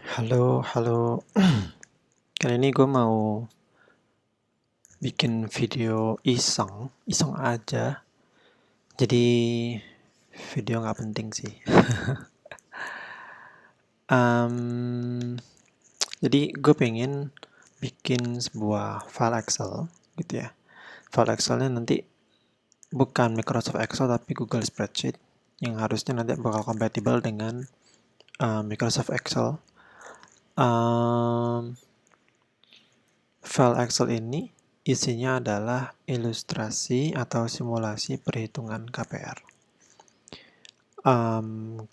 Halo, halo. Kali ini gue mau bikin video iseng, iseng aja. Jadi video nggak penting sih. Jadi gue pengen bikin sebuah file Excel gitu ya. File Excelnya nanti bukan Microsoft Excel tapi Google Spreadsheet yang harusnya nanti bakal kompatibel dengan Microsoft Excel. File Excel ini isinya adalah ilustrasi atau simulasi perhitungan KPR.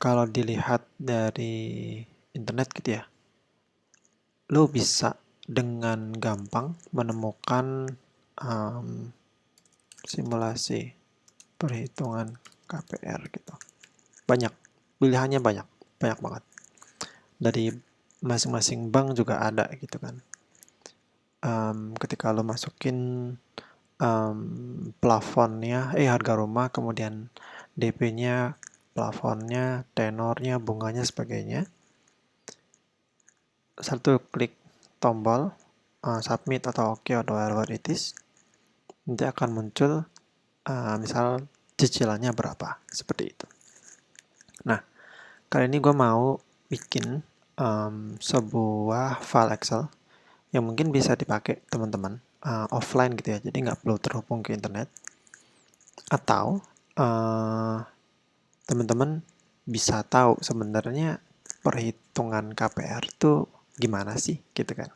Kalau dilihat dari internet gitu ya, lo bisa dengan gampang menemukan simulasi perhitungan KPR gitu. Banyak, pilihannya banyak, banyak banget. Dari masing-masing bank juga ada gitu kan. Ketika lo masukin plafonnya, harga rumah, kemudian DP-nya, plafonnya, tenornya, bunganya, sebagainya. Satu klik tombol submit atau OK atau whatever it is, nanti akan muncul misal cicilannya berapa, seperti itu. Nah, kali ini gue mau bikin sebuah file Excel yang mungkin bisa dipakai teman-teman offline gitu ya, jadi nggak perlu terhubung ke internet. Atau teman-teman bisa tahu sebenarnya perhitungan KPR tuh gimana sih gitu kan.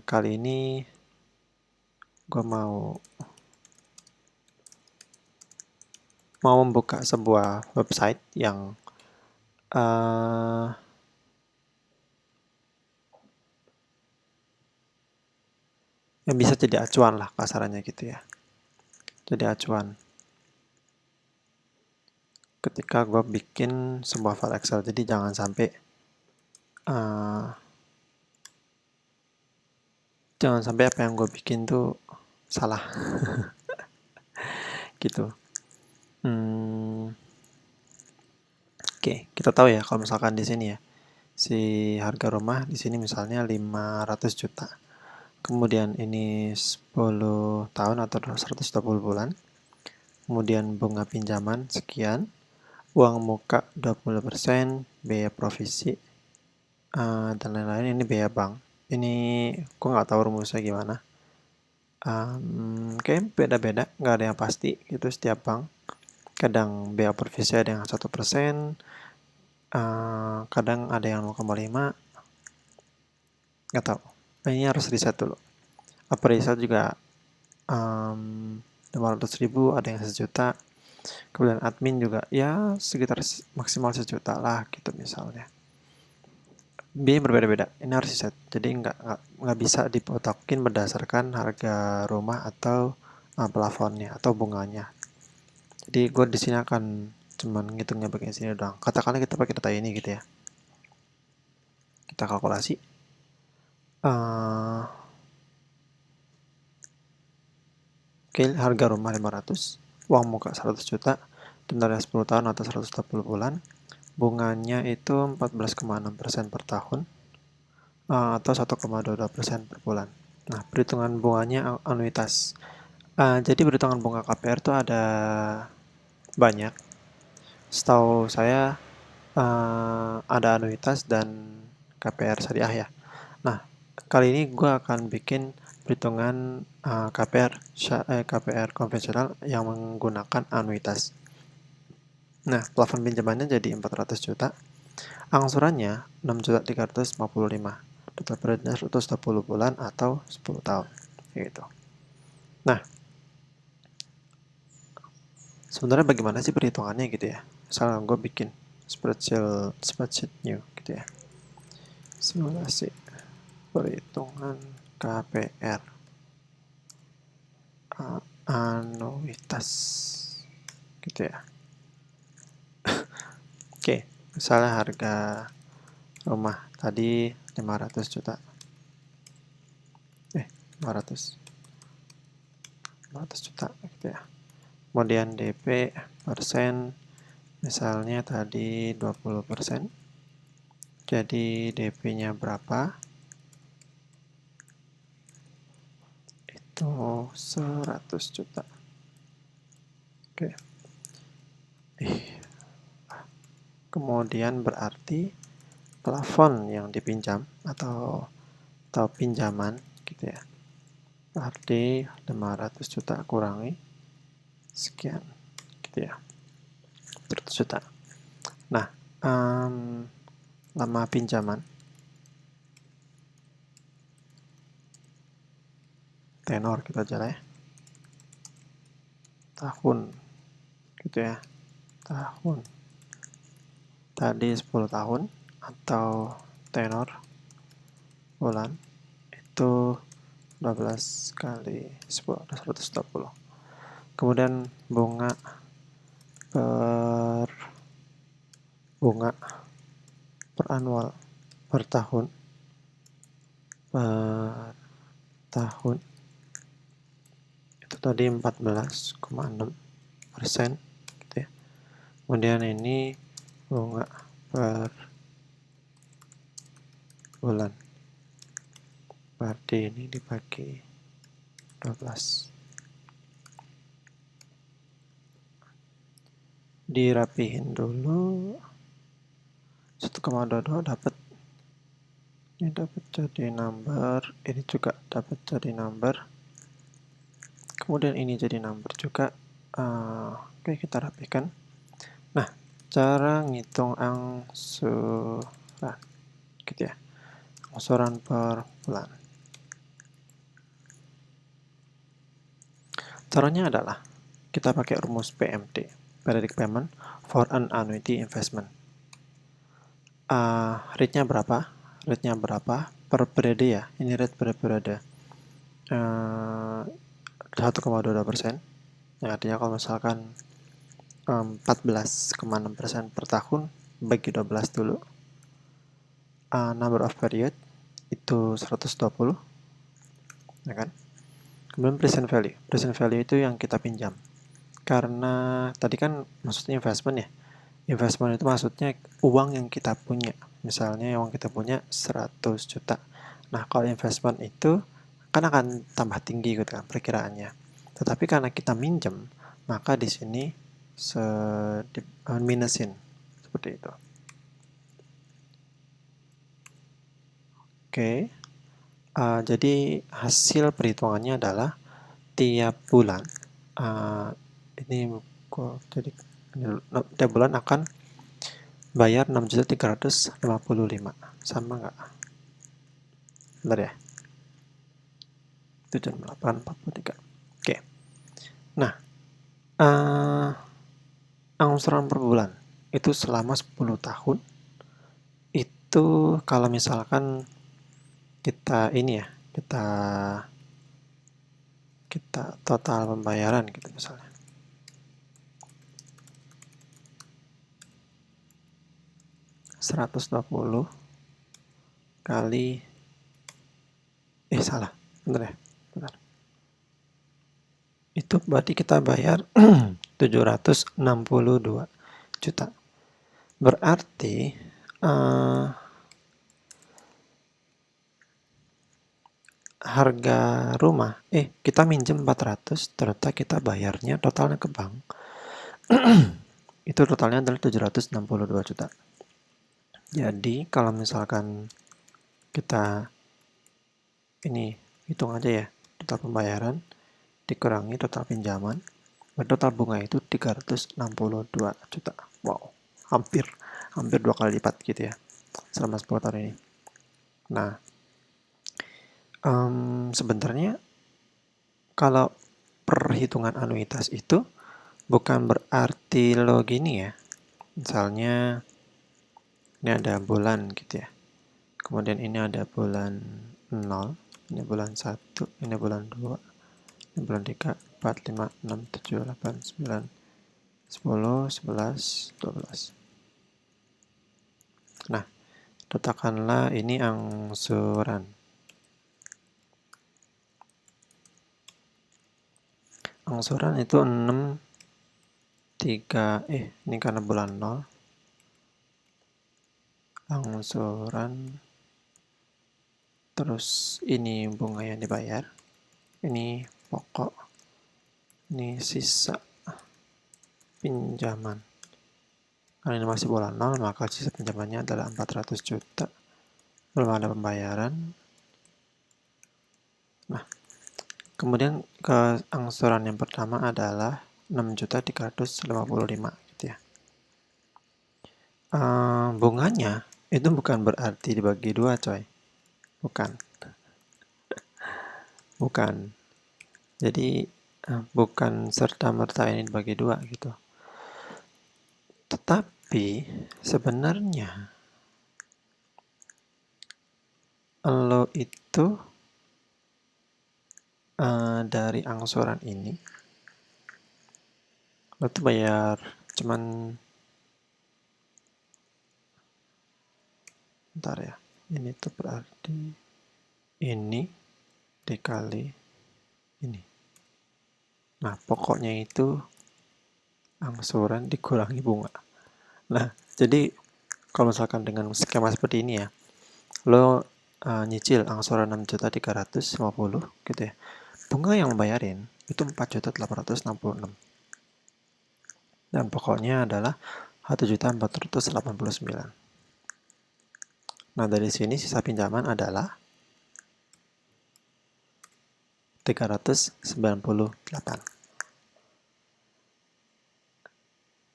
Kali ini gue mau membuka sebuah website yang bisa jadi acuan lah kasarannya gitu ya. Jadi acuan ketika gue bikin sebuah file Excel. Jadi jangan sampai apa yang gue bikin tuh salah gitu. Oke, kita tahu ya kalau misalkan di sini ya, si harga rumah di sini misalnya 500 juta. Kemudian ini 10 tahun atau 120 bulan. Kemudian bunga pinjaman sekian, uang muka 20%, biaya provisi, dan lain-lain. Ini biaya bank. Ini gue nggak tahu rumusnya gimana. Oke, beda-beda, nggak ada yang pasti gitu setiap bank. Kadang biaya provisi ada yang 1%, kadang ada yang 0,5, nggak tahu. Ini harus riset dulu. Appraisal juga 500.000, ada yang 1 juta. Kemudian admin juga ya sekitar maksimal 1 juta lah gitu misalnya. Biaya berbeda-beda. Ini harus riset. Jadi nggak bisa dipotokin berdasarkan harga rumah atau plafonnya atau bunganya. Jadi gue di sini akan cuman ngitungnya bagian sini doang. Katakanlah kita pakai data ini gitu ya. Kita kalkulasi. Oke, harga rumah 500, uang muka 100 juta, tenornya 10 tahun atau 120 bulan. Bunganya itu 14,6% per tahun atau 1,22% per bulan. Nah, perhitungan bunganya anuitas. Jadi perhitungan bunga KPR itu ada banyak. Setahu saya ada anuitas dan KPR syariah ya. Nah, kali ini gue akan bikin perhitungan KPR konvensional yang menggunakan anuitas. Nah, plafon pinjamannya jadi 400 juta. Angsurannya 6.355. Total periodenya 120 bulan atau 10 tahun. Gitu. Nah, sebenarnya bagaimana sih perhitungannya gitu ya? Misalnya gue bikin spreadsheet new gitu ya. Simulasi perhitungan KPR anuitas gitu ya. Oke, misalnya harga rumah tadi 500 juta. 500 juta gitu ya. Kemudian DP persen misalnya tadi 20%. Jadi DP-nya berapa? Itu 100 juta. Oke. Kemudian berarti plafon yang dipinjam atau pinjaman gitu ya. Berarti 500 juta kurangi sekian gitu ya. 100 juta. Nah, lama pinjaman tenor kita aja lah ya. Tahun gitu ya. Tahun. Tadi 10 tahun atau tenor bulan itu 12 kali 10 120. Kemudian bunga per annual per tahun itu tadi 14,6% gitu ya. Kemudian ini bunga per bulan, berarti ini dibagi 12. Dirapihin dulu 1,22 dapat, ini dapat jadi number, ini juga dapat jadi number, kemudian ini jadi number juga. Oke, kita rapikan. Nah, cara ngitung angsuran gitu ya, angsuran per bulan. Caranya adalah kita pakai rumus PMT, Periodic Payment for an Annuity Investment. Rate-nya berapa? Rate-nya berapa per periode ya? Ini rate per periode. 1,22%. Yang artinya kalau misalkan 14,6% per tahun, bagi 12 dulu. Number of period itu 120, ya kan? Kemudian present value. Present value itu yang kita pinjam. Karena tadi kan maksudnya investment ya. Investment itu maksudnya uang yang kita punya. Misalnya uang kita punya 100 juta. Nah, kalau investment itu kan akan tambah tinggi gitu kan perkiraannya. Tetapi karena kita minjem, maka di sini minusin seperti itu. Oke. Jadi hasil perhitungannya adalah tiap bulan jadi tiap bulan akan bayar 6.355. Sama nggak? Bentar ya. Itu jam 8.43. Oke. Nah, angsuran per bulan itu selama 10 tahun itu kalau misalkan kita ini ya, kita total pembayaran gitu misalnya. $120 kali salah. Bentar ya. Bentar. Itu berarti kita bayar 762 juta. Berarti harga rumah, kita minjem 400, ternyata kita bayarnya totalnya ke bank. Itu totalnya adalah 762 juta. Jadi kalau misalkan kita ini hitung aja ya, total pembayaran dikurangi total pinjaman, total bunga itu 362 juta. Wow, hampir 2 kali lipat gitu ya selama 10 tahun ini. Nah, sebenarnya kalau perhitungan anuitas itu bukan berarti lo gini ya. Misalnya ini ada bulan gitu ya. Kemudian ini ada bulan 0, ini bulan 1, ini bulan 2, ini bulan 3, 4, 5, 6, 7, 8, 9, 10, 11, 12. Nah, letakkanlah ini angsuran. Angsuran itu 6, 3, ini karena bulan 0. angsuran, terus ini bunga yang dibayar, ini pokok, ini sisa pinjaman. Karena ini masih bola 0, maka sisa pinjamannya adalah 400 juta. Belum ada pembayaran. Nah, kemudian ke angsuran yang pertama adalah 6.355 gitu ya. Bunganya itu bukan berarti dibagi 2, coy. Bukan. Jadi bukan serta-merta ini dibagi 2 gitu. Tetapi sebenarnya lo itu dari angsuran ini lo tuh bayar cuman, bentar ya, ini tuh berarti ini dikali ini. Nah, pokoknya itu angsuran dikurangi bunga. Nah, jadi kalau misalkan dengan skema seperti ini ya, lo nyicil angsuran 6.350 gitu ya. Bunga yang bayarin itu 4.866. Dan pokoknya adalah 1.489. Nah, dari sini sisa pinjaman adalah 398.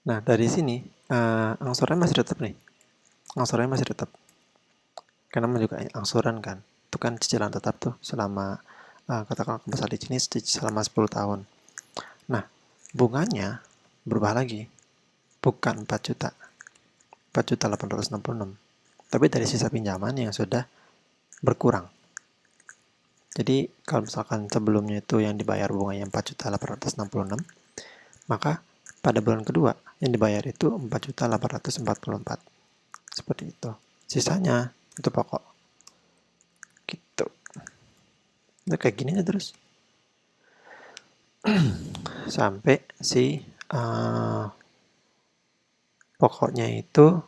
Nah, dari sini angsurannya masih tetap nih. Angsurannya masih tetap. Karena juga angsuran kan. Itu kan cicilan tetap tuh selama katakan besar di sini selama 10 tahun. Nah, bunganya berubah lagi. Bukan 4 juta. 4.866. Tapi dari sisa pinjaman yang sudah berkurang. Jadi kalau misalkan sebelumnya itu yang dibayar bunganya 4.866, maka pada bulan kedua yang dibayar itu 4.844. Seperti itu. Sisanya itu pokok. Gitu. Nah, kayak gini aja terus. Sampai si pokoknya itu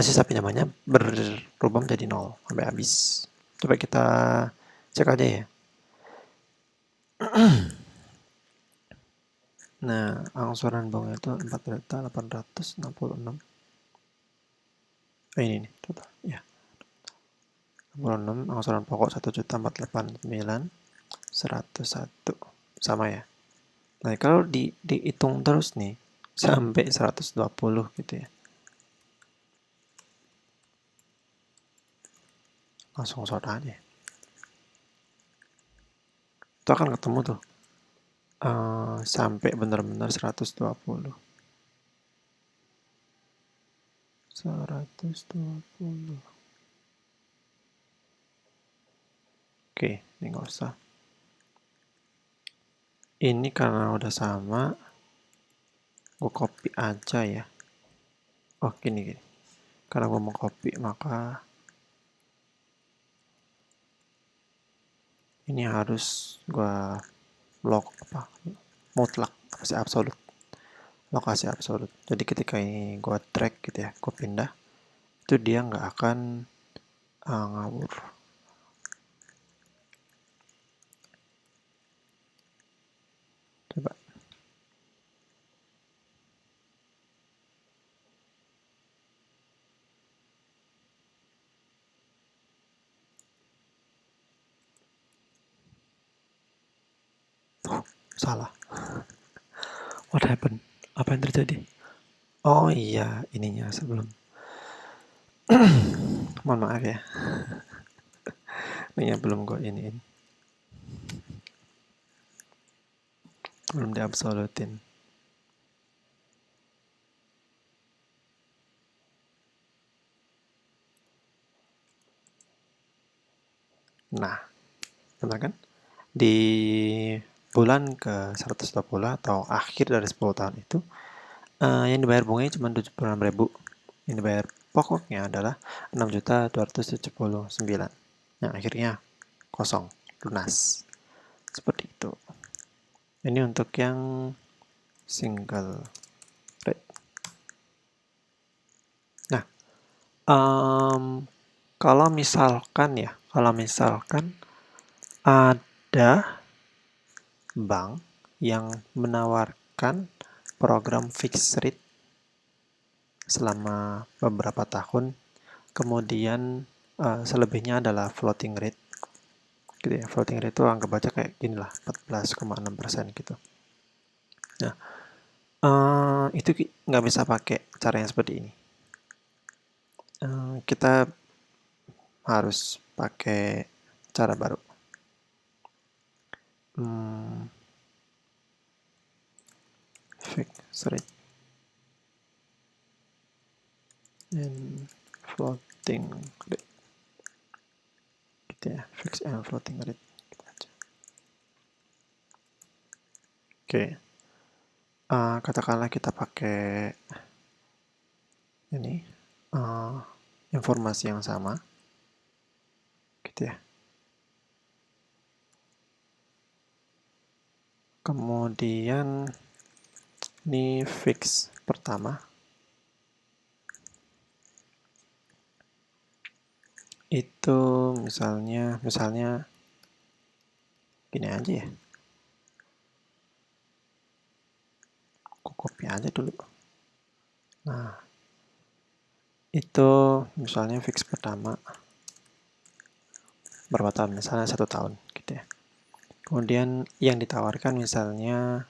sisa pinjamannya berubah menjadi 0 sampai habis. Coba kita cek aja ya. Nah, angsuran bunga itu 4.866. Ini nih, total. Ya. 66, angsuran pokok 1.489.101. Sama ya. Nah, kalau dihitung terus nih sampai 120 gitu ya. Langsung sort aja. Itu akan ketemu tuh. Sampai benar-benar 120. 120. Oke, ini nggak usah. Ini karena udah sama, gue copy aja ya. Oh, gini. Karena gue mau copy, maka ini harus gue lock mutlak, kasih absolut. Lokasi absolut. Jadi ketika ini gue drag gitu ya, gue pindah, itu dia nggak akan ngawur. Coba. Oh, salah. What happened? Apa yang terjadi? Oh iya, ininya sebelum. Mohon maaf ya. Ini belum gue iniin. Belum diabsolutin. Nah, benar kan? Di bulan ke 120 atau akhir dari 10 tahun itu, yang dibayar bunganya cuma 76.000. Yang dibayar pokoknya adalah 6.279. Yang akhirnya kosong, lunas. Seperti itu. Ini untuk yang single rate. Nah, Kalau misalkan ada bank yang menawarkan program fixed rate selama beberapa tahun, kemudian selebihnya adalah floating rate, gitu ya. Floating rate itu anggap aja kayak gini lah, 14,6% gitu. Nah, itu nggak bisa pakai cara yang seperti ini. Kita harus pakai cara baru. Fixed rate and floating rate, gitu ya. Fixed and floating rate. Oke. Katakanlah kita pakai ini informasi yang sama, gitu ya. Kemudian ini fix pertama itu misalnya gini aja ya. Aku copy aja dulu. Nah, itu misalnya fix pertama berapa tahun? Misalnya 1 tahun, gitu ya. Kemudian yang ditawarkan misalnya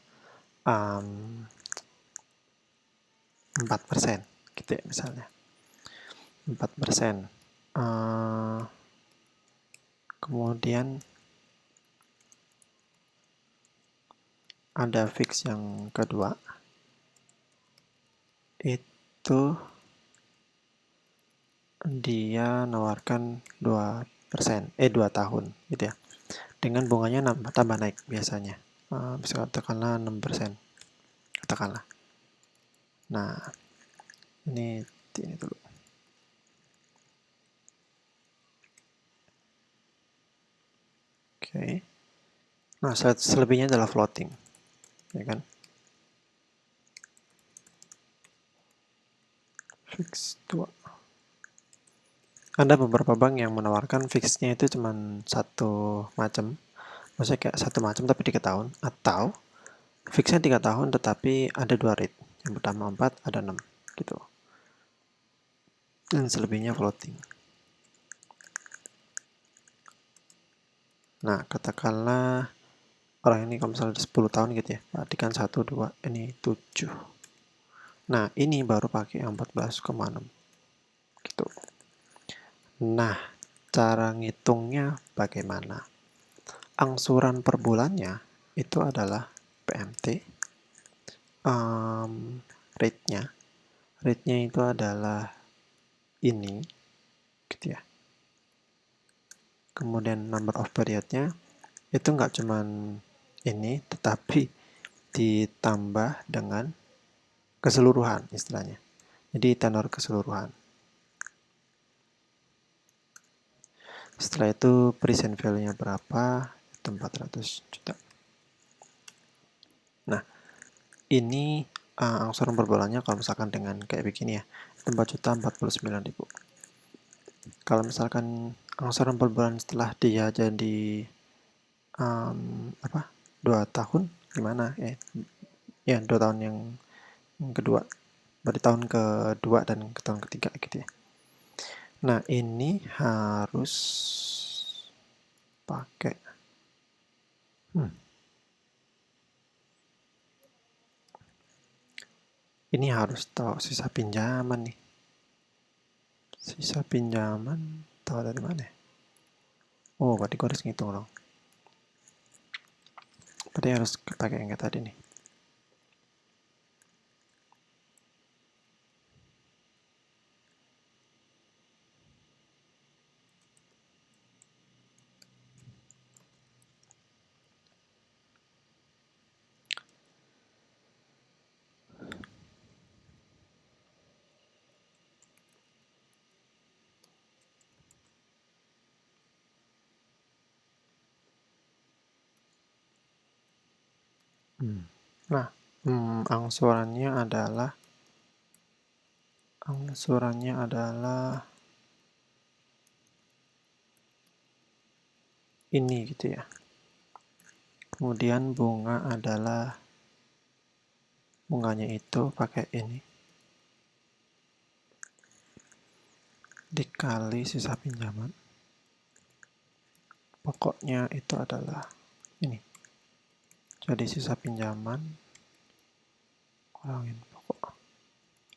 4%, gitu ya misalnya. 4%. Kemudian ada fix yang kedua, itu dia nawarkan 2%, 2 tahun, gitu ya. Dengan bunganya tambah naik biasanya. Bisa katakanlah 6%. Katakanlah. Nah, ini dulu. Oke. Nah, selebihnya adalah floating, ya kan? Fix 2. Ada beberapa bank yang menawarkan fixnya itu cuma satu macam, maksudnya kayak satu macam tapi 3 tahun, atau fixnya 3 tahun tetapi ada 2 rate. Yang pertama 4, ada 6, gitu. Dan selebihnya floating. Nah, katakanlah orang ini kalau misalnya 10 tahun gitu ya, perhatikan 1, 2, ini 7. Nah, ini baru pakai 14,6 gitu. Nah, cara ngitungnya bagaimana? Angsuran per bulannya itu adalah PMT. Rate-nya itu adalah ini, gitu ya. Kemudian number of period-nya itu nggak cuman ini, tetapi ditambah dengan keseluruhan istilahnya. Jadi tenor keseluruhan. Setelah itu present value-nya berapa? Itu 400 juta. Nah, ini angsuran per bulannya kalau misalkan dengan kayak begini ya, 4.049.000. Kalau misalkan angsuran per bulan setelah dia jadi 2 tahun gimana? Ya 2 tahun yang kedua. Berarti tahun kedua dan tahun ketiga gitu ya. Nah, ini harus pakai ini harus tahu sisa pinjaman nih. Sisa pinjaman tahu dari mana? Oh, berarti gue harus ngitung dong. Berarti harus pakai yang kayak tadi nih. Nah, angsurannya adalah ini gitu ya. Kemudian bunga adalah bunganya itu pakai ini dikali sisa pinjaman. Pokoknya itu adalah ini. Jadi sisa pinjaman kurangin pokok.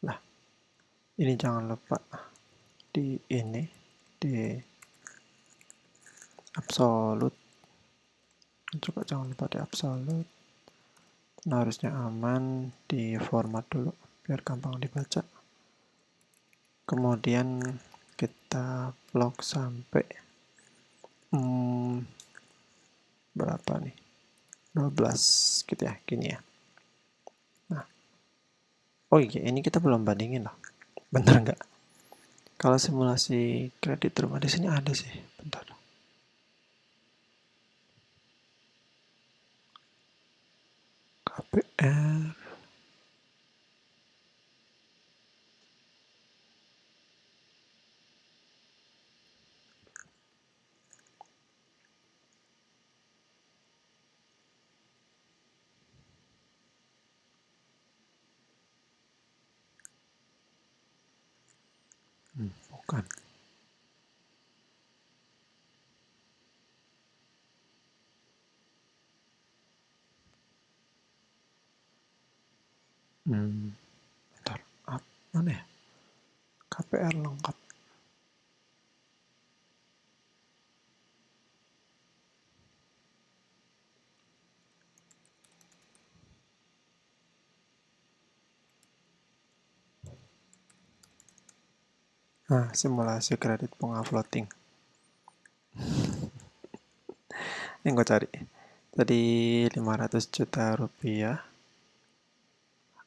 Nah, ini jangan lupa di absolut. Coba jangan lupa di absolut. Nah, harusnya aman, di format dulu biar gampang dibaca. Kemudian kita blok sampai berapa nih? 12 gitu ya, gini ya. Nah, oh iya, ini kita belum bandingin loh. Bentar nggak? Kalau simulasi kredit rumah di sini ada sih. Bentar. KPR. Bukan. Bentar. Mana ya? KPR lengkap. Nah, simulasi kredit bunga floating. Yang gue cari. Tadi 500 juta rupiah.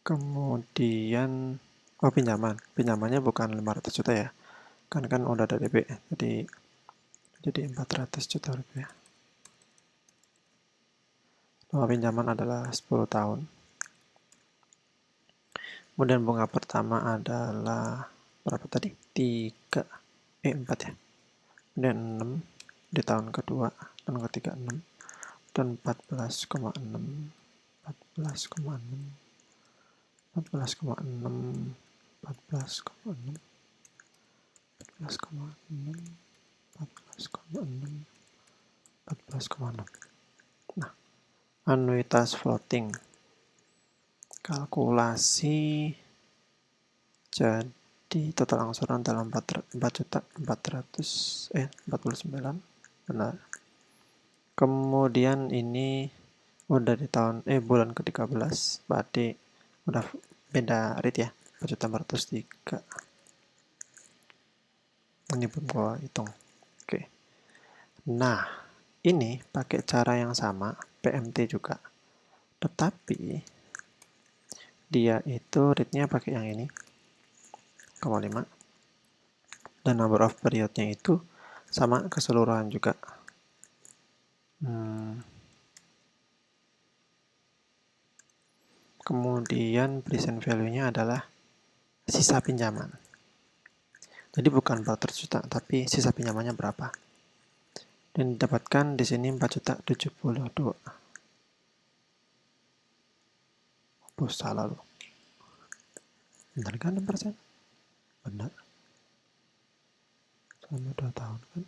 Kemudian pinjamannya bukan 500 juta ya, kan udah ada DP, jadi 400 juta rupiah. Nama pinjaman adalah 10 tahun. Kemudian bunga pertama adalah berapa tadi? 4 ya. Kemudian 6 di tahun kedua, tahun ketiga 6 dan 14,6 Nah, anuitas floating. Kalkulasi jadi total angsuran dalam 49, benar. Kemudian ini udah di bulan ke-13, berarti udah beda rate ya, 4.403. Ini belum gua hitung. Oke. Nah, ini pakai cara yang sama, PMT juga. Tetapi dia itu rate-nya pakai yang ini, 0,5. Dan number of periodnya itu sama keseluruhan juga. Kemudian present value-nya adalah sisa pinjaman. Jadi bukan 400 juta, tapi sisa pinjamannya berapa. Dan didapatkan di sini 4.072. Oh, salah loh. Benar kan 6%? Benar. Selama 2 tahun kan.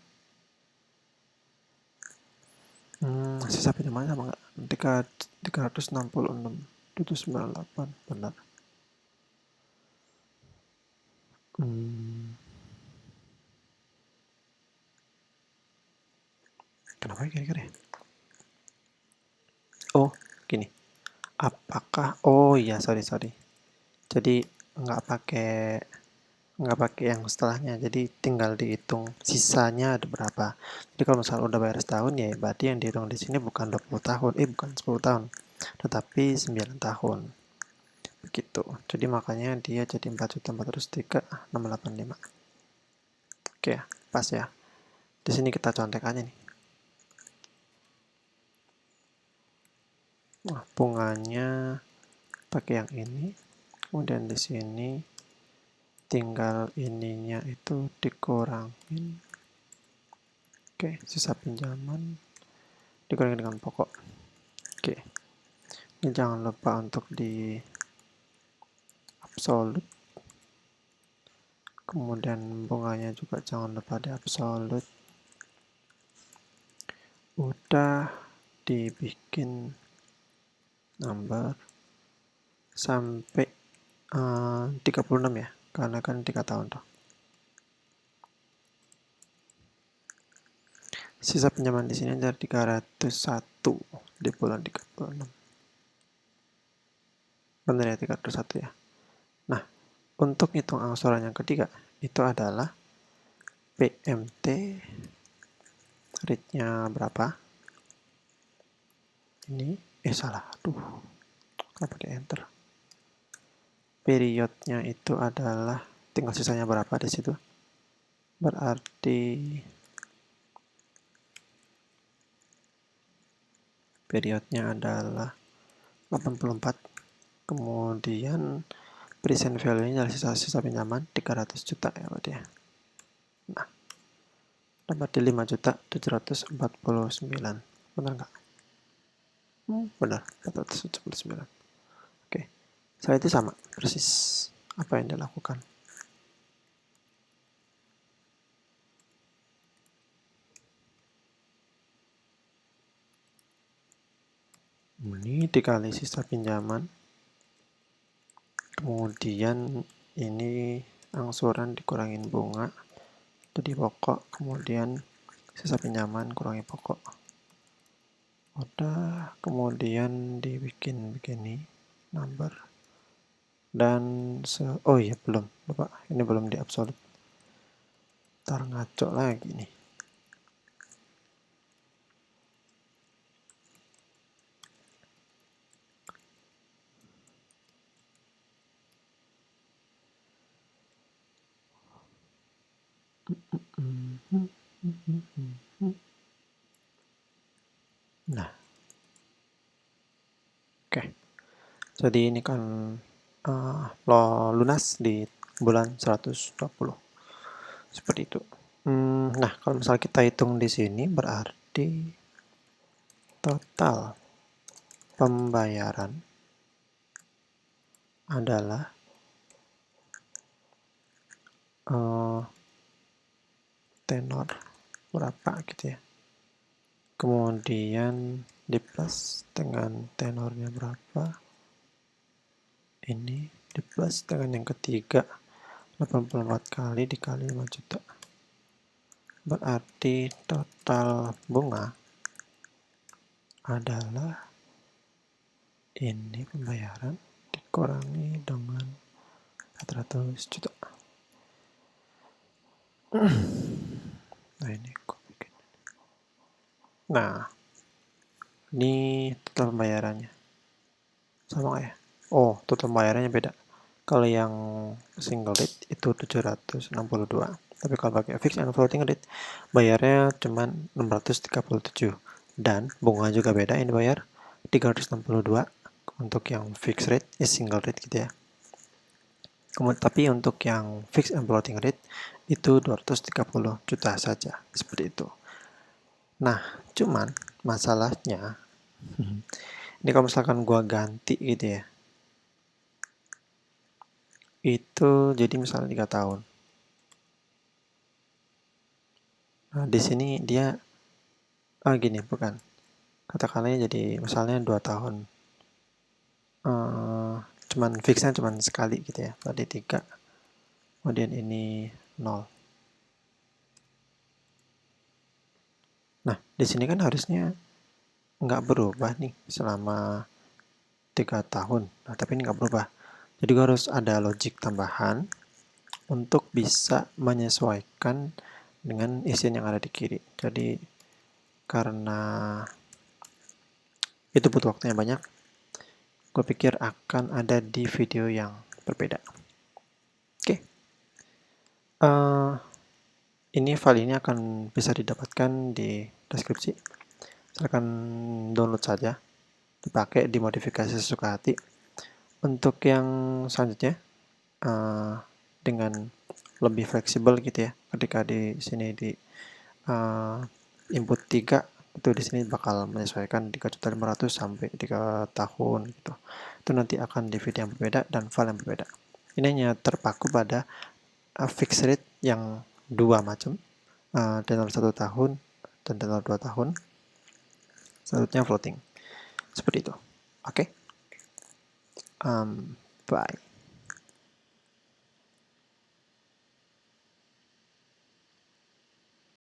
Sisa pinjamannya sama nggak? 366, 798. Benar. Kenapa ya kira-kira? Oh, gini. Apakah? Oh iya, sorry. Jadi nggak pakai yang setelahnya, jadi tinggal dihitung sisanya ada berapa. Jadi kalau misalnya udah bayar setahun ya berarti yang dihitung di sini bukan 20 tahun, bukan 10 tahun, tetapi 9 tahun. Begitu. Jadi makanya dia jadi 4.403.685. Oke ya, pas ya. Di sini kita contek aja nih. Nah, bunganya pakai yang ini. Kemudian di sini tinggal ininya itu dikurangin. Oke, sisa pinjaman dikurangi dengan pokok. Oke, ini jangan lupa untuk di absolute, kemudian bunganya juga jangan lupa di absolute. Udah dibikin number sampai 36 ya, karena kan 3 tahun tuh. Sisa pinjaman di sini ada 301 di bulan 36. Benar ya, 301 ya. Nah, untuk hitung angsuran yang ketiga itu adalah PMT, rate-nya berapa? Ini salah. Aduh. Kenapa pakai enter? Periodnya itu adalah tinggal sisanya berapa di situ. Berarti periodnya adalah 84. Kemudian present value-nya adalah sisa-sisa pinjaman 300 juta ya berarti ya. Nah, dapat di 5.749. Benar nggak? Benar, 479. Oke, saya itu sama persis apa yang dilakukan. Ini dikali sisa pinjaman, kemudian ini angsuran dikurangin bunga, jadi pokok, kemudian sisa pinjaman kurangi pokok. Udah, kemudian dibikin begini number, dan oh iya belum lupa, ini belum di absolute, ntar ngaco lagi nih. Nah, oke. Jadi ini kan lo lunas di bulan 120. Seperti itu. Nah, kalau misalnya kita hitung di sini berarti total pembayaran adalah tenor berapa gitu ya. Kemudian di plus dengan tenornya berapa. Ini di plus dengan yang ketiga 84 kali dikali 5 juta. Berarti total bunga adalah ini pembayaran dikurangi dengan 400 juta. Nah ini kok bikin. Nah, ini total pembayarannya sama nggak ya? Oh, total pembayarannya beda. Kalau yang single rate itu 762, tapi kalau pakai fixed and floating rate bayarnya cuma 637, dan bunga juga beda, ini bayar 362 untuk yang fixed rate single rate gitu ya. Kemudian tapi untuk yang fixed and floating rate itu 230 juta saja, seperti itu. Nah, cuman masalahnya ini kalau misalkan gua ganti gitu ya, itu jadi misalnya 3 tahun. Nah, di sini dia gini, bukan. Katakanlah jadi misalnya 2 tahun. Cuman fixnya cuman sekali gitu ya. Tadi 3. Kemudian ini 0. Nah, di sini kan harusnya nggak berubah nih selama 3 tahun. Nah, tapi ini nggak berubah. Jadi harus ada logic tambahan untuk bisa menyesuaikan dengan isian yang ada di kiri. Jadi karena itu butuh waktunya banyak, gue pikir akan ada di video yang berbeda. Oke. Ini file ini akan bisa didapatkan di deskripsi. Silahkan download saja, dipakai, dimodifikasi sesuka hati. Untuk yang selanjutnya, dengan lebih fleksibel gitu ya, ketika di sini di input 3 Itu di sini bakal menyesuaikan 3.500.000 sampai 3 tahun gitu. Itu nanti akan dividen yang berbeda dan file yang berbeda. Ini hanya terpaku pada fixed rate yang dua macam, tenor 1 tahun dan tenor 2 tahun. Selanjutnya floating. Seperti itu. Oke. Bye.